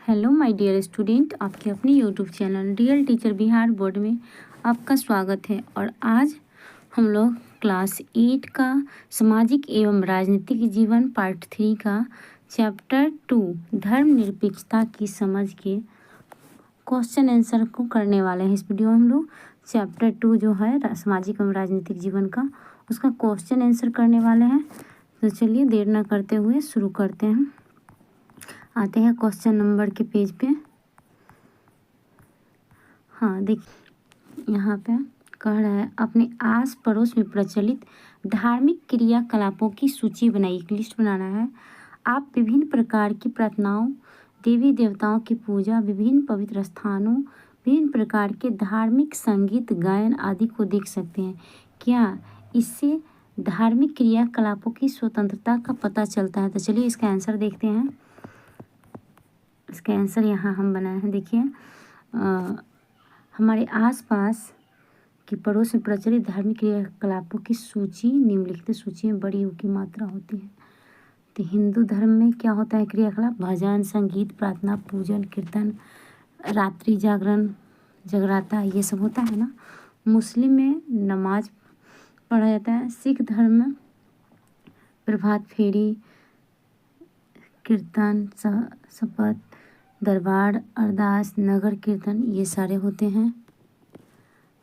Hello my dear student, आपके अपने YouTube channel real teacher Bihar board में आपका स्वागत है। और आज हम लोग क्लास 8 का सामाजिक एवं राजनीतिक जीवन पार्ट 3 का चैप्टर 2 धर्मनिरपेक्षता की समझ के क्वेश्चन आंसर को करने वाले हैं। इस वीडियो में हम लोग चैप्टर 2 जो है सामाजिक एवं राजनीतिक जीवन का, उसका क्वेश्चन आंसर करने वाले हैं। तो चलिए देर न करते हुए शुरू करते हैं। आते हैं क्वेश्चन नंबर के पेज पे। हाँ देखिए, यहाँ पे कह रहा है अपने आस पड़ोस में प्रचलित धार्मिक क्रियाकलापों की सूची बनाइए। एक लिस्ट बनाना है। आप विभिन्न प्रकार की प्रार्थनाओं, देवी देवताओं की पूजा, विभिन्न पवित्र स्थानों, विभिन्न प्रकार के धार्मिक संगीत, गायन आदि को देख सकते हैं। क्या इससे धार्मिक क्रियाकलापों की स्वतंत्रता का पता चलता है? तो चलिए इसका आंसर देखते हैं। इसका आंसर यहाँ हम बनाए हैं। देखिए, हमारे आसपास की पड़ोस में प्रचलित धार्मिक क्रियाकलापों की सूची निम्नलिखित सूची में बड़ी की मात्रा होती है। तो हिंदू धर्म में क्या होता है क्रियाकलाप? भजन, संगीत, प्रार्थना, पूजन, कीर्तन, रात्रि जागरण, जगराता, ये सब होता है ना। मुस्लिम में नमाज पढ़ा जाता है। सिख धर्म में प्रभात फेरी, कीर्तन, शपथ, दरबार, अरदास, नगर कीर्तन, ये सारे होते हैं।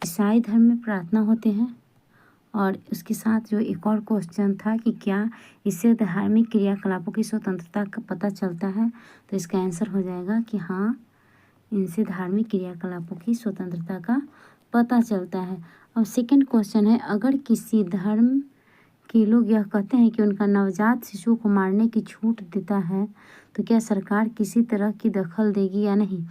ईसाई धर्म में प्रार्थना होते हैं। और उसके साथ जो एक और क्वेश्चन था कि क्या इससे धार्मिक क्रियाकलापों की स्वतंत्रता का पता चलता है? तो इसका आंसर हो जाएगा कि हाँ, इनसे धार्मिक क्रियाकलापों की स्वतंत्रता का पता चलता है। अब सेकंड क्वेश्चन है, अगर किसी धर्म के लोग यह कहते हैं कि उनका नवजात शिशु को मारने की छूट देता है, तो क्या सरकार किसी तरह की दखल देगी या नहीं?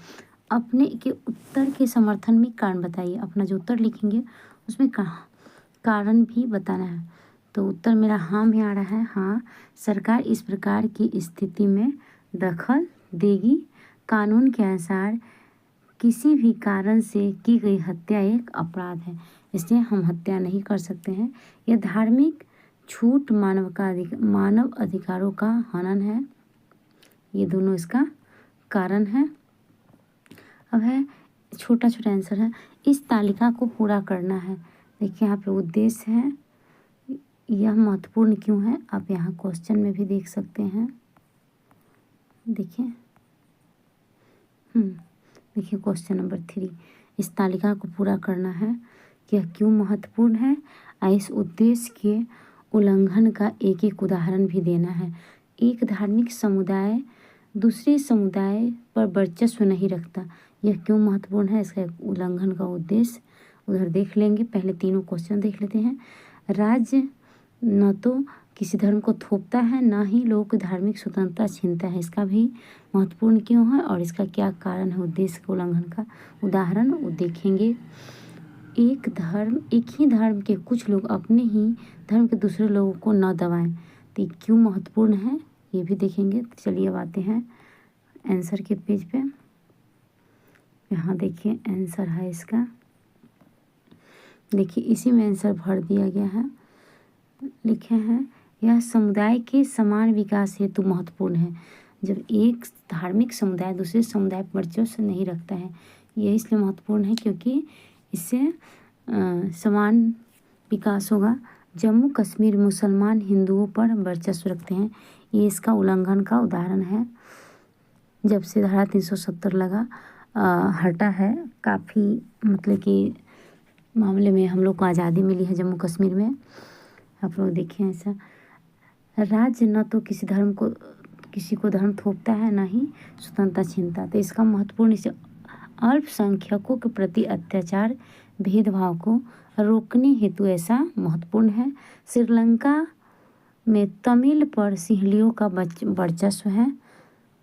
अपने के उत्तर के समर्थन में कारण बताइए। अपना जो उत्तर लिखेंगे उसमें कारण भी बताना है। तो उत्तर मेरा हाँ में आ रहा है। हाँ, सरकार इस प्रकार की स्थिति में दखल देगी। कानून के अनुसार किसी भी कारण से की गई हत्या एक अपराध है, इसलिए हम हत्या नहीं कर सकते हैं। यह धार्मिक छूट मानव अधिकारों का हनन है। ये दोनों इसका कारण है। अब है छोटा छोटा आंसर है। इस तालिका को पूरा करना है। देखिए यहाँ पे उद्देश्य है। यह महत्वपूर्ण क्यों है? आप यहाँ क्वेश्चन में भी देख सकते हैं। देखिए देखिए क्वेश्चन नंबर 3, इस तालिका को पूरा करना है कि यह क्यों महत्वपूर्ण है। इस उद्देश्य के उल्लंघन का एक एक उदाहरण भी देना है। एक धार्मिक समुदाय दूसरे समुदाय पर वर्चस्व नहीं रखता, यह क्यों महत्वपूर्ण है? इसका उल्लंघन का उद्देश्य उधर देख लेंगे। पहले तीनों क्वेश्चन देख लेते हैं। राज्य न तो किसी धर्म को थोपता है, ना ही लोगों की धार्मिक स्वतंत्रता छीनता है, इसका भी महत्वपूर्ण क्यों है और इसका क्या कारण है? उद्देश्य के उल्लंघन का उदाहरण वो देखेंगे। एक ही धर्म के कुछ लोग अपने ही धर्म के दूसरे लोगों को न दबाएं, तो क्यों महत्वपूर्ण है ये भी देखेंगे। चलिए अब आते हैं आंसर के पेज पे। यहाँ देखिए आंसर है इसका। देखिए इसी में आंसर भर दिया गया है। लिखे हैं, यह समुदाय के समान विकास हेतु महत्वपूर्ण है। जब एक धार्मिक समुदाय दूसरे समुदाय पर वर्चस्व नहीं रखता है, यह इसलिए महत्वपूर्ण है क्योंकि इससे समान विकास होगा। जम्मू कश्मीर मुसलमान हिंदुओं पर वर्चस्व रखते हैं, ये इसका उल्लंघन का उदाहरण है। जब से धारा 370 हटा है, काफ़ी मतलब कि मामले में हम लोग को आज़ादी मिली है जम्मू कश्मीर में। आप लोग देखिए ऐसा, राज्य न तो किसी को धर्म थोपता है, ना ही स्वतंत्रता छीनता। तो इसका महत्वपूर्ण इसे अल्पसंख्यकों के प्रति अत्याचार भेदभाव को रोकने हेतु ऐसा महत्वपूर्ण है। श्रीलंका में तमिल पर सिंहलियों का वर्चस्व है।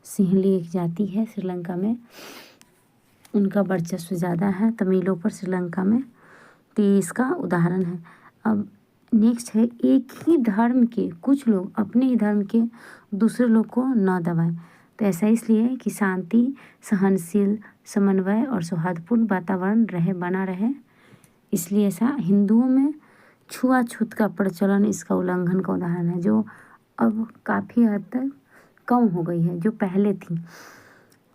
सिंहली एक जाति है श्रीलंका में, उनका वर्चस्व ज़्यादा है तमिलों पर श्रीलंका में। तो ये इसका उदाहरण है। अब नेक्स्ट है, एक ही धर्म के कुछ लोग अपने ही धर्म के दूसरे लोग को न दबाएं। तो ऐसा इसलिए है कि शांति, सहनशील, समन्वय और सौहार्दपूर्ण वातावरण बना रहे, इसलिए ऐसा। हिंदुओं में छुआछूत का प्रचलन इसका उल्लंघन का उदाहरण है, जो अब काफ़ी हद तक कम हो गई है, जो पहले थी।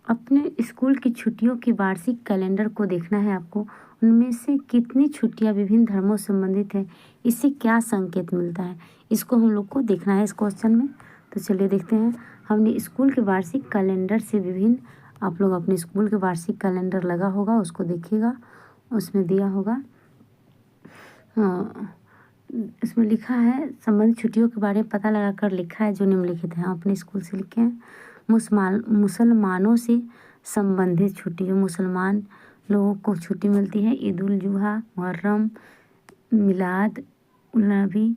अपने स्कूल की छुट्टियों के वार्षिक कैलेंडर को देखना है आपको। उनमें से कितनी छुट्टियां विभिन्न धर्मों से संबंधित है, इससे क्या संकेत मिलता है, इसको हम लोग को देखना है इस क्वेश्चन में। तो चलिए देखते हैं। हमने स्कूल के वार्षिक कैलेंडर से विभिन्न, आप लोग अपने स्कूल के वार्षिक कैलेंडर लगा होगा, उसको देखिएगा, उसमें दिया होगा, इसमें लिखा है संबंधित छुट्टियों के बारे में पता लगा कर लिखा है जो निम्नलिखित हैं। अपने स्कूल से लिखे हैं। मुसलमानों से संबंधित छुट्टी, जो मुसलमान लोगों को छुट्टी मिलती है, ईद उल जुहा, मुहर्रम, मिलाद उन नबी,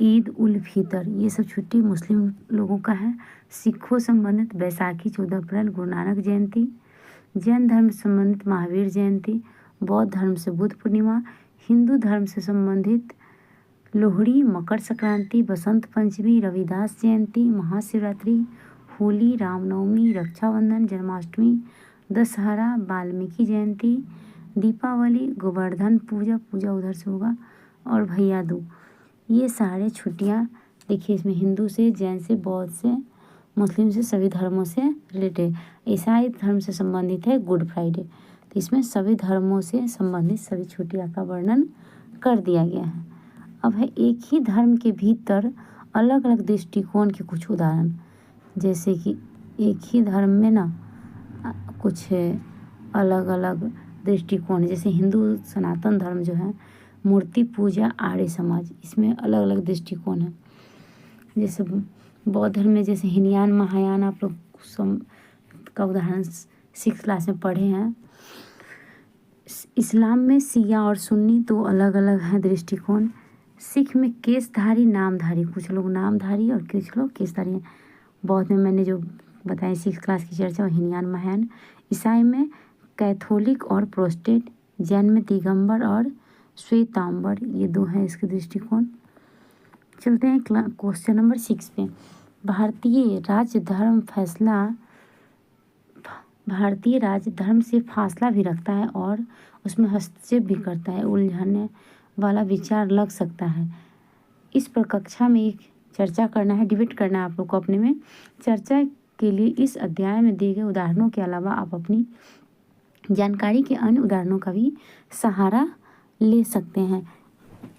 ईद उल फितर, ये सब छुट्टी मुस्लिम लोगों का है। सिखों संबंधित बैसाखी 14 अप्रैल, गुरु नानक जयंती, जैन धर्म से संबंधित महावीर जयंती, बौद्ध धर्म से बुद्ध पूर्णिमा, हिंदू धर्म से संबंधित लोहड़ी, मकर संक्रांति, बसंत पंचमी, रविदास जयंती, महाशिवरात्रि, होली, रामनवमी, रक्षाबंधन, जन्माष्टमी, दशहरा, वाल्मीकि जयंती, दीपावली, गोवर्धन पूजा, पूजा उधर से होगा, और भैया दूज। ये सारे छुट्टियाँ देखिए, इसमें हिंदू से, जैन से, बौद्ध से, मुस्लिम से, सभी धर्मों से रिलेटेड। ईसाई धर्म से संबंधित है गुड फ्राइडे। तो इसमें सभी धर्मों से संबंधित सभी छुट्टियाँ का वर्णन कर दिया गया है। अब है एक ही धर्म के भीतर अलग अलग दृष्टिकोण के कुछ उदाहरण, जैसे कि एक ही धर्म में ना कुछ अलग अलग दृष्टिकोण, जैसे हिंदू सनातन धर्म जो है, मूर्ति पूजा, आर्य समाज, इसमें अलग अलग दृष्टिकोण है। जैसे बौद्ध धर्म में जैसे हीनयान महायान, आप लोग का उदाहरण 6th क्लास में पढ़े हैं। इस्लाम में शिया और सुन्नी दो अलग अलग हैं दृष्टिकोण। सिख में केसधारी नामधारी, कुछ लोग नामधारी और कुछ लोग केसधारी हैं। बौद्ध में मैंने जो बताया 6th क्लास की चर्चा, हीनयान महायान। ईसाई में कैथोलिक और प्रोटेस्टेंट, जैन में दिगंबर और श्वेतांबर, ये दो हैं इसके दृष्टिकोण। चलते हैं क्वेश्चन नंबर 6 पे। भारतीय राज्य धर्म से फासला भी रखता है और उसमें हस्तक्षेप भी करता है, उलझाने वाला विचार लग सकता है। इस पर कक्षा में एक चर्चा करना है, डिबेट करना है आप लोग को अपने में। चर्चा के लिए इस अध्याय में दिए गए उदाहरणों के अलावा आप अपनी जानकारी के अन्य उदाहरणों का भी सहारा ले सकते हैं।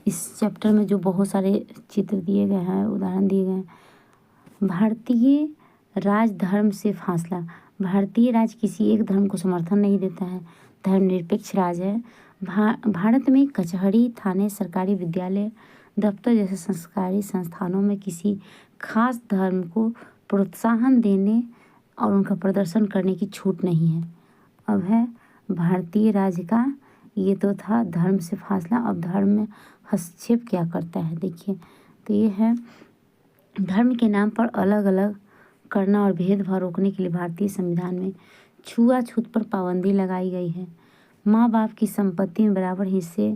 इस चैप्टर में जो बहुत सारे चित्र दिए गए हैं, उदाहरण दिए गए हैं। भारतीय राजधर्म से फासला। भारतीय राज किसी एक धर्म को समर्थन नहीं देता है, धर्मनिरपेक्ष राज है। भारत में कचहरी, थाने, सरकारी विद्यालय, दफ्तर जैसे संस्कारी संस्थानों में किसी खास धर्म को प्रोत्साहन देने और उनका प्रदर्शन करने की छूट नहीं है। अब है भारतीय राज का, ये तो था धर्म से फासला। अब धर्म में हस्तक्षेप क्या करता है देखिए, तो ये है धर्म के नाम पर अलग अलग करना और भेदभाव रोकने के लिए भारतीय संविधान में छुआछूत पर पाबंदी लगाई गई है। माँ बाप की संपत्ति में बराबर हिस्से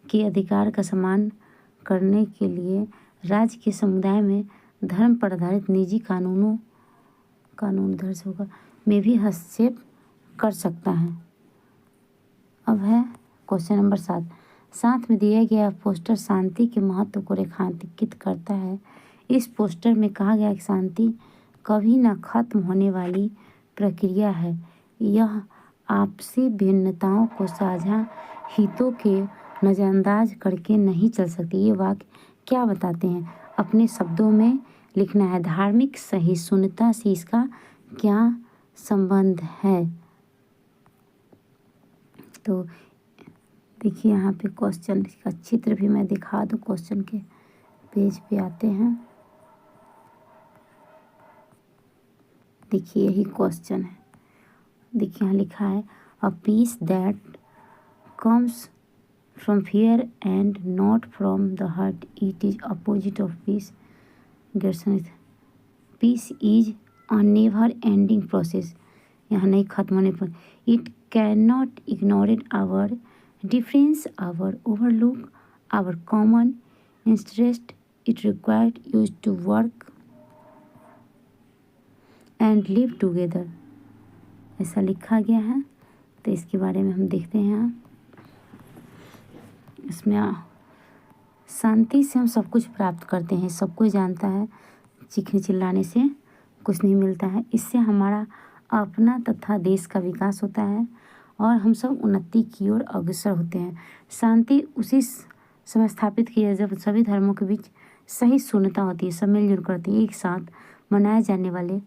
के अधिकार का सम्मान करने के लिए राज्य के समुदाय में धर्म पर आधारित निजी कानून उधर से होगा में भी हस्तक्षेप कर सकता है। अब है क्वेश्चन नंबर 7। साथ में दिया गया पोस्टर शांति के महत्व को रेखांकित करता है। इस पोस्टर में कहा गया कि शांति कभी न खत्म होने वाली प्रक्रिया है, यह आपसी भिन्नताओं को साझा हितों के नज़रअंदाज करके नहीं चल सकती। ये वाक्य क्या बताते हैं, अपने शब्दों में लिखना है। धार्मिक सहिष्णुता से इसका क्या संबंध है, तो देखिए यहाँ पे क्वेश्चन का चित्र भी मैं दिखा दूँ। क्वेश्चन के पेज पे आते हैं, देखिए यही क्वेश्चन है। देखिए यहाँ लिखा है, a peace that comes from fear and not from the heart, it is opposite of peace. Peace is a never ending process, यहाँ नहीं खत्म होने पर। It can not ignore it our difference, our overlook, our common interest. It required us to work and live together, ऐसा लिखा गया है। तो इसके बारे में हम देखते हैं। इसमें शांति से हम सब कुछ प्राप्त करते हैं, सब कोई जानता है, चीखने चिल्लाने से कुछ नहीं मिलता है। इससे हमारा अपना तथा देश का विकास होता है और हम सब उन्नति की ओर अग्रसर होते हैं। शांति उसी समय स्थापित की है जब सभी धर्मों के बीच सही शून्यता होती है, सब मिलजुल करते हैं। एक साथ मनाए जाने वाले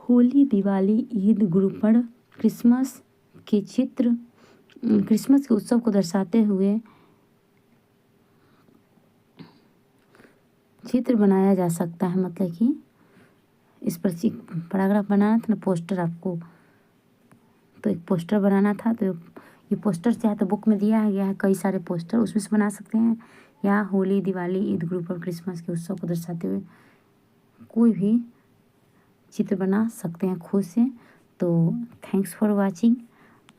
होली, दिवाली, ईद, गुरु पर्व, क्रिसमस के उत्सव को दर्शाते हुए चित्र बनाया जा सकता है। मतलब कि इस पर पैराग्राफ बनाना था ना, पोस्टर आपको, तो एक पोस्टर बनाना था। तो ये पोस्टर चाहे तो बुक में दिया गया है कई सारे पोस्टर, उसमें से बना सकते हैं, या होली, दिवाली, ईद, गुरु पर्व, क्रिसमस के उत्सव को दर्शाते हुए कोई भी चित्र बना सकते हैं खुद से। तो थैंक्स फॉर वॉचिंग।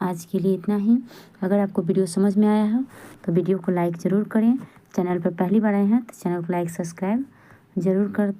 आज के लिए इतना ही। अगर आपको वीडियो समझ में आया हो तो वीडियो को लाइक ज़रूर करें। चैनल पर पहली बार आए हैं तो चैनल को लाइक सब्सक्राइब ज़रूर कर